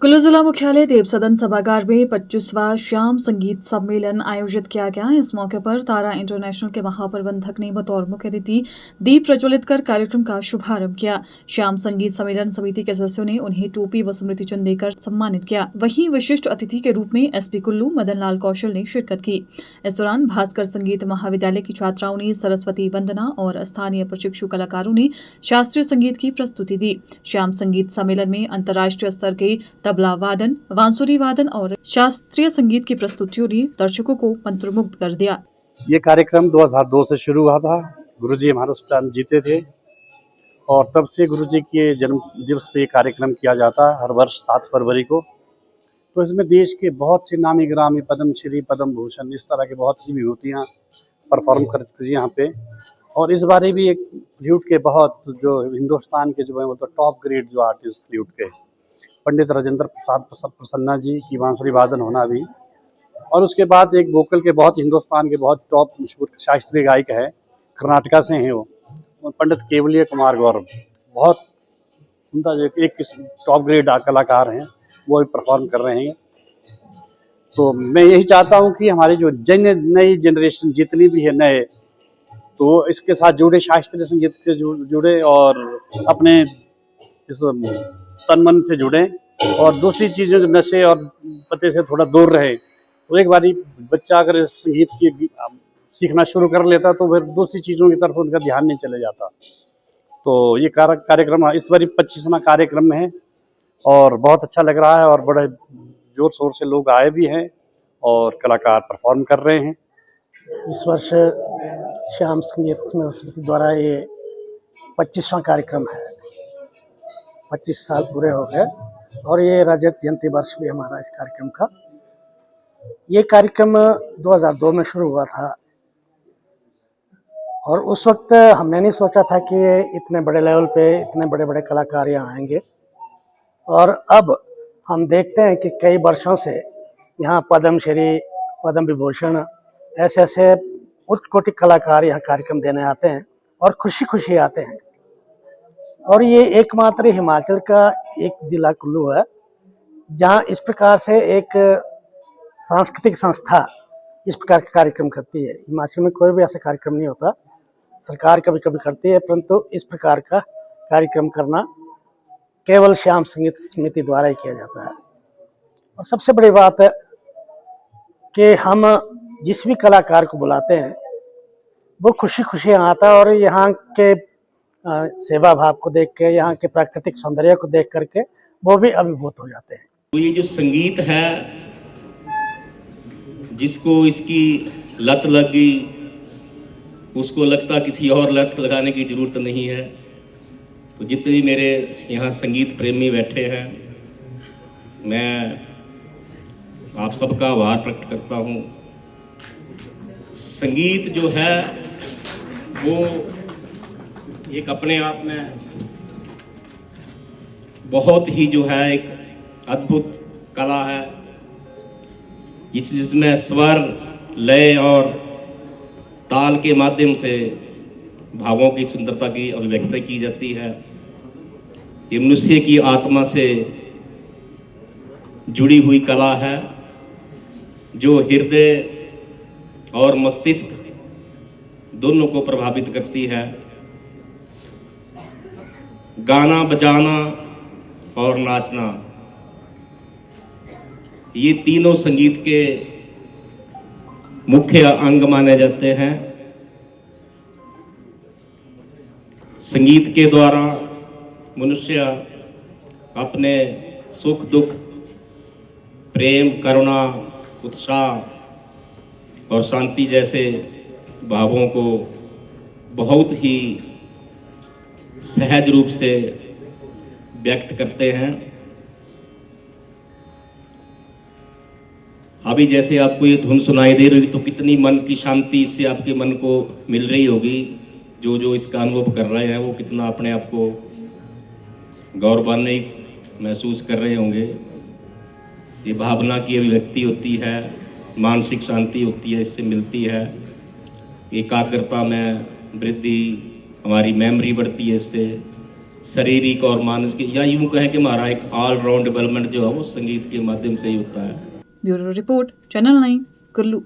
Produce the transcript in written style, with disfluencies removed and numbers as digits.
कुल्लू जिला मुख्यालय देव सदन सभागार में 25वां श्याम संगीत सम्मेलन आयोजित किया गया। इस मौके पर तारा इंटरनेशनल के महाप्रबंधक ने बतौर मुख्य अतिथि दीप प्रज्वलित कर कार्यक्रम का शुभारंभ किया। श्याम संगीत सम्मेलन समिति के सदस्यों ने उन्हें टोपी व स्मृति चिन्ह देकर सम्मानित किया। वहीं विशिष्ट अतिथि के रूप में एसपी कुल्लू मदन लाल कौशल ने शिरकत की। इस दौरान भास्कर संगीत महाविद्यालय की छात्राओं ने सरस्वती वंदना और स्थानीय प्रशिक्षु कलाकारों ने शास्त्रीय संगीत की प्रस्तुति दी। श्याम संगीत सम्मेलन में अंतर्राष्ट्रीय स्तर के तबला वादन, बांसुरी वादन और शास्त्रीय संगीत की प्रस्तुतियों ने दर्शकों को मंत्रमुग्ध कर दिया। ये कार्यक्रम 2002 से शुरू हुआ था। गुरुजी हमारे उस टाइम जीते थे और तब से गुरुजी के जन्म दिवस पे ये कार्यक्रम किया जाता है हर वर्ष 7 फरवरी को। तो इसमें देश के बहुत से नामी ग्रामी पद्म श्री, पद्म भूषण, इस तरह की बहुत सी विभूतियाँ परफॉर्म करती यहाँ पे। और इस बारे भी एक फ्लूट के बहुत जो हिंदुस्तान के जो है वो तो टॉप ग्रेड जो आर्टिस्ट फ्लूट के पंडित राजेंद्र प्रसाद प्रसन्ना जी की बांसुरी वादन होना भी, और उसके बाद एक वोकल के बहुत हिंदुस्तान के बहुत टॉप मशहूर शास्त्रीय गायक है, कर्नाटका से हैं वो पंडित केवलीय कुमार गौरव, बहुत उनका जो एक टॉप ग्रेड कलाकार हैं, वो भी परफॉर्म कर रहे हैं। तो मैं यही चाहता हूँ कि हमारी जो नई जनरेशन जितनी भी है नए, तो इसके साथ जुड़े, शास्त्रीय संगीत से जुड़े और अपने इस तन मन से जुड़े, और दूसरी चीज़ें जो नशे और पते से थोड़ा दूर रहे। तो एक बारी बच्चा अगर इस संगीत की सीखना शुरू कर लेता तो फिर दूसरी चीज़ों की तरफ उनका ध्यान नहीं चले जाता। तो ये कार्यक्रम इस बारी 25वां कार्यक्रम है और बहुत अच्छा लग रहा है और बड़े जोर शोर से लोग आए भी हैं और कलाकार परफॉर्म कर रहे हैं। इस वर्ष श्याम संगीत समिति द्वारा ये 25वां कार्यक्रम है। 25 साल पूरे हो गए और ये रजत जयंती वर्ष भी हमारा इस कार्यक्रम का। ये कार्यक्रम 2002 में शुरू हुआ था और उस वक्त हमने नहीं सोचा था कि इतने बड़े लेवल पे इतने बड़े बड़े कलाकार यहाँ आएंगे। और अब हम देखते हैं कि कई वर्षों से यहाँ पद्मश्री, पद्म विभूषण, ऐसे ऐसे उच्च कोटि कलाकार यहाँ कार्यक्रम देने आते हैं और खुशी खुशी आते हैं। और ये एकमात्र हिमाचल का एक जिला कुल्लू है जहाँ इस प्रकार से एक सांस्कृतिक संस्था इस प्रकार का कार्यक्रम करती है। हिमाचल में कोई भी ऐसा कार्यक्रम नहीं होता। सरकार कभी कभी करती है, परंतु इस प्रकार का कार्यक्रम करना केवल श्याम संगीत समिति द्वारा ही किया जाता है। और सबसे बड़ी बात है कि हम जिस भी कलाकार को बुलाते हैं वो खुशी खुशी आता है और यहाँ के सेवा भाव को देख के, यहाँ के प्राकृतिक सौंदर्य को देख करके वो भी अभिभूत हो जाते हैं। तो ये जो संगीत है, जिसको इसकी लत लग गई उसको लगता किसी और लत लगाने की जरूरत नहीं है। तो जितने मेरे यहाँ संगीत प्रेमी बैठे हैं, मैं आप सबका आभार प्रकट करता हूँ। संगीत जो है वो एक अपने आप में बहुत ही जो है एक अद्भुत कला है, जिसमें स्वर, लय और ताल के माध्यम से भावों की सुंदरता की अभिव्यक्ति की जाती है। ये मनुष्य की आत्मा से जुड़ी हुई कला है जो हृदय और मस्तिष्क दोनों को प्रभावित करती है। गाना बजाना और नाचना, ये तीनों संगीत के मुख्य अंग माने जाते हैं। संगीत के द्वारा मनुष्य अपने सुख दुख, प्रेम, करुणा, उत्साह और शांति जैसे भावों को बहुत ही सहज रूप से व्यक्त करते हैं। अभी जैसे आपको ये धुन सुनाई दे रही तो कितनी मन की शांति इससे आपके मन को मिल रही होगी। जो जो इसका अनुभव कर रहे हैं वो कितना अपने आप को गौरवान्वित महसूस कर रहे होंगे। ये भावना की अभिव्यक्ति होती है, मानसिक शांति होती है, इससे मिलती है। एकाग्रता में वृद्धि, हमारी मेमोरी बढ़ती है इससे, शारीरिक और मानसिक, या यूं कहें कि हमारा एक ऑलराउंड डेवलपमेंट जो है वो संगीत के माध्यम से ही होता है। Bureau report, channel 9, Kullu.